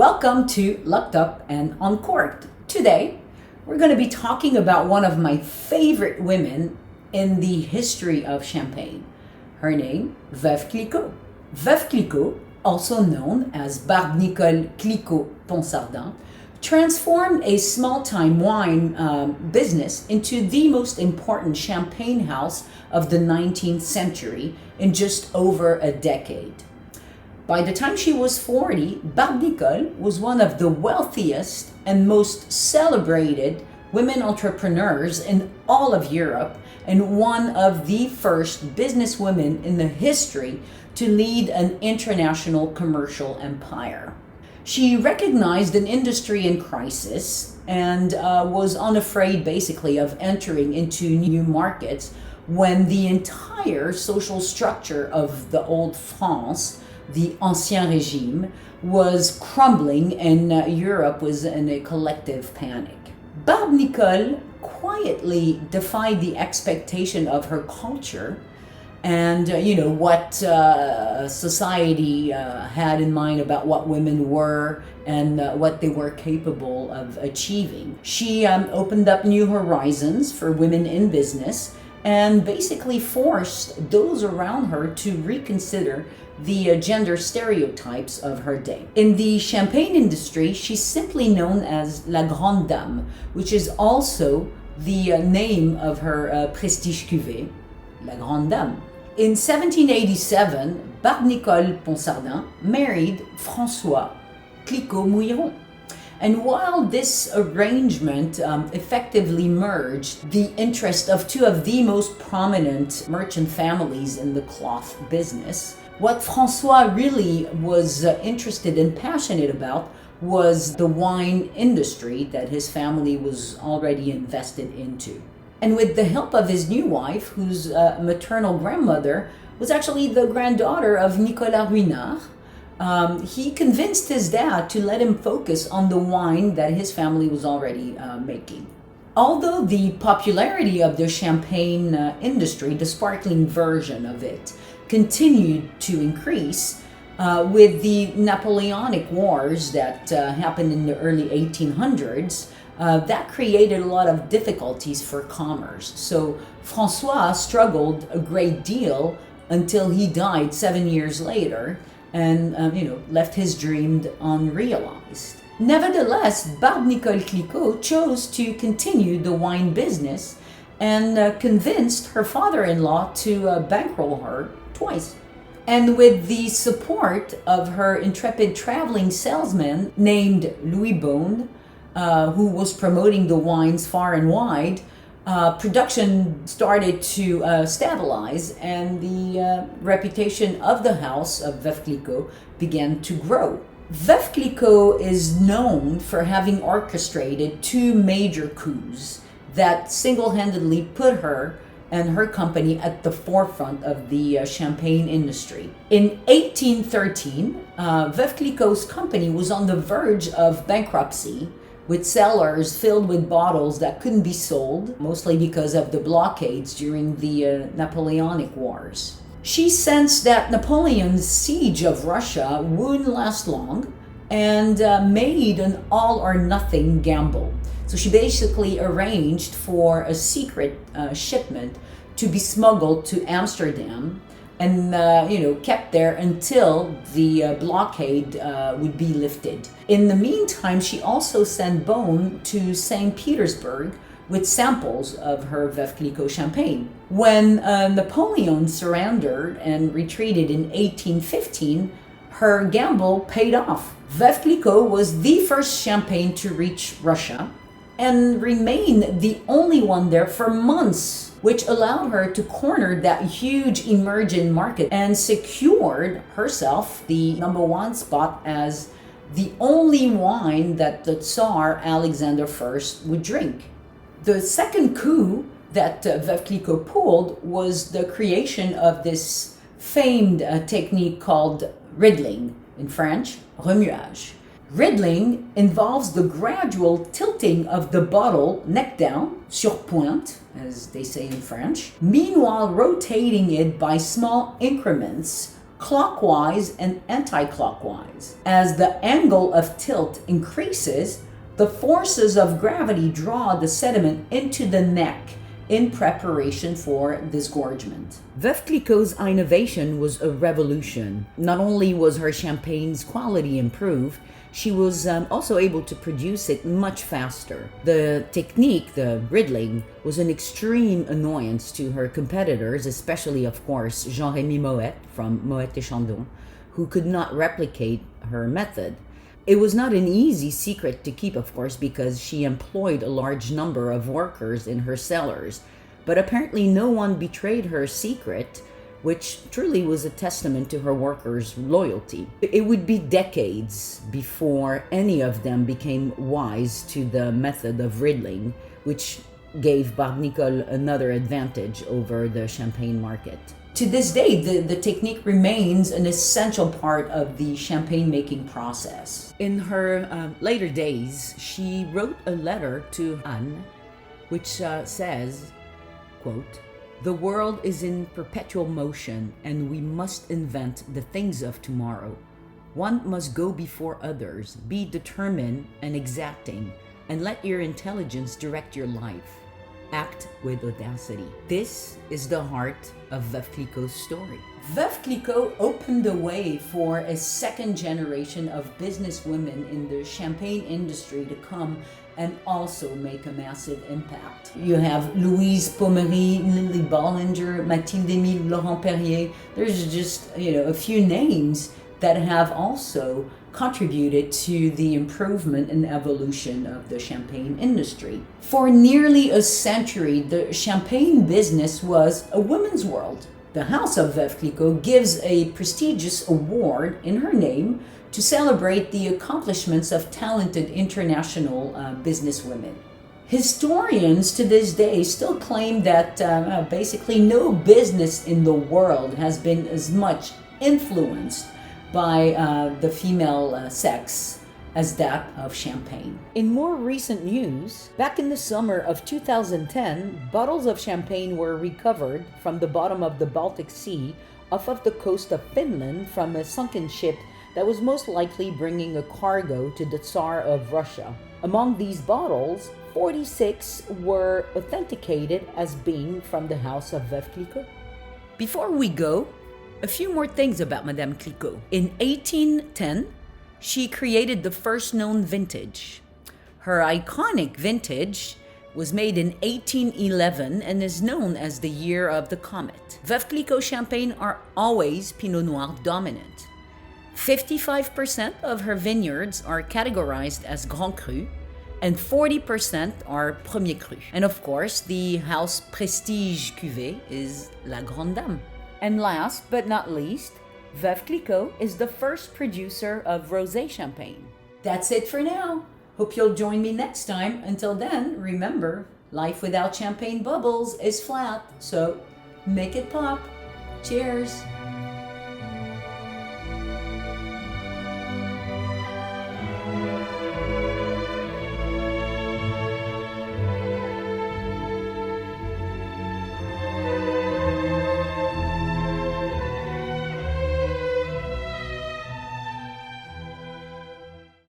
Welcome to Locked Up and Uncorked. Today, we're going to be talking about one of my favorite women in the history of Champagne. Her name, Veuve Clicquot. Veuve Clicquot, also known as Barbe-Nicole Clicquot Ponsardin, transformed a small-time wine business into the most important champagne house of the 19th century in just over a decade. By the time she was 40, Barbe-Nicole was one of the wealthiest and most celebrated women entrepreneurs in all of Europe and one of the first businesswomen in the history to lead an international commercial empire. She recognized an industry in crisis and was unafraid basically of entering into new markets when the entire social structure of the old France, the Ancien Régime, was crumbling and Europe was in a collective panic. Barbe-Nicole quietly defied the expectation of her culture and what society had in mind about what women were and what they were capable of achieving. She opened up new horizons for women in business and basically forced those around her to reconsider the gender stereotypes of her day. In the champagne industry, she's simply known as La Grande Dame, which is also the name of her prestige cuvée, La Grande Dame. In 1787, Barbe-Nicole Ponsardin married François Clicquot Muiron. And while this arrangement effectively merged the interest of two of the most prominent merchant families in the cloth business, what François really was interested and passionate about was the wine industry that his family was already invested into. And with the help of his new wife, whose maternal grandmother was actually the granddaughter of Nicolas Ruinart, he convinced his dad to let him focus on the wine that his family was already making. Although the popularity of the champagne industry, the sparkling version of it, continued to increase with the Napoleonic Wars that happened in the early 1800s, that created a lot of difficulties for commerce. So François struggled a great deal until he died 7 years later and left his dream unrealized. Nevertheless, Barbe-Nicole Clicquot chose to continue the wine business and convinced her father-in-law to bankroll her twice. And with the support of her intrepid traveling salesman named Louis Beaune, who was promoting the wines far and wide, production started to stabilize and the reputation of the house of Veuve Clicquot began to grow. Veuve Clicquot is known for having orchestrated two major coups that single-handedly put her and her company at the forefront of the champagne industry. In 1813, Veuve Clicquot's company was on the verge of bankruptcy, with cellars filled with bottles that couldn't be sold, mostly because of the blockades during the Napoleonic Wars. She sensed that Napoleon's siege of Russia wouldn't last long and made an all-or-nothing gamble. So she basically arranged for a secret shipment to be smuggled to Amsterdam and kept there until the blockade would be lifted. In the meantime, she also sent Beaune to St. Petersburg with samples of her Veuve Clicquot champagne. When Napoleon surrendered and retreated in 1815, her gamble paid off. Veuve Clicquot was the first champagne to reach Russia and remained the only one there for months, which allowed her to corner that huge emerging market and secured herself the number one spot as the only wine that the Tsar Alexander I would drink. The second coup that Veuve Clicquot pulled was the creation of this famed technique called riddling, in French, remuage. Riddling involves the gradual tilting of the bottle neck down, sur pointe, as they say in French, meanwhile rotating it by small increments clockwise and anti-clockwise. As the angle of tilt increases, the forces of gravity draw the sediment into the neck in preparation for disgorgement. Veuve Clicquot's innovation was a revolution. Not only was her champagne's quality improved, she was also able to produce it much faster. The technique, the riddling, was an extreme annoyance to her competitors, especially, of course, Jean-Rémy Moet from Moet et Chandon, who could not replicate her method. It was not an easy secret to keep, of course, because she employed a large number of workers in her cellars, but apparently no one betrayed her secret, which truly was a testament to her workers' loyalty. It would be decades before any of them became wise to the method of riddling, which gave Barbe-Nicole another advantage over the champagne market. To this day, the technique remains an essential part of the champagne making process. In her later days, she wrote a letter to Anne, which says, quote, "The world is in perpetual motion, and we must invent the things of tomorrow. One must go before others, be determined and exacting, and let your intelligence direct your life. Act with audacity." This is the heart of Veuve Clicquot's story. Veuve Clicquot opened the way for a second generation of businesswomen in the champagne industry to come and also make a massive impact. You have Louise Pommery, Lily Bollinger, Mathilde Émile, Laurent Perrier. There's just, a few names that have also contributed to the improvement and evolution of the champagne industry. For nearly a century, the champagne business was a women's world. The House of Veuve Clicquot gives a prestigious award in her name to celebrate the accomplishments of talented international businesswomen. Historians to this day still claim that basically no business in the world has been as much influenced by the female sex as that of champagne. In more recent news, back in the summer of 2010, bottles of champagne were recovered from the bottom of the Baltic Sea off of the coast of Finland from a sunken ship that was most likely bringing a cargo to the Tsar of Russia. Among these bottles, 46 were authenticated as being from the house of Veuve Clicquot. Before we go, a few more things about Madame Clicquot. In 1810, she created the first known vintage. Her iconic vintage was made in 1811 and is known as the year of the Comet. Veuve Clicquot champagne are always Pinot Noir dominant. 55% of her vineyards are categorized as Grand Cru, and 40% are Premier Cru. And of course, the house prestige Cuvée is La Grande Dame. And last but not least, Veuve Clicquot is the first producer of Rosé champagne. That's it for now. Hope you'll join me next time. Until then, remember, life without champagne bubbles is flat, so make it pop. Cheers!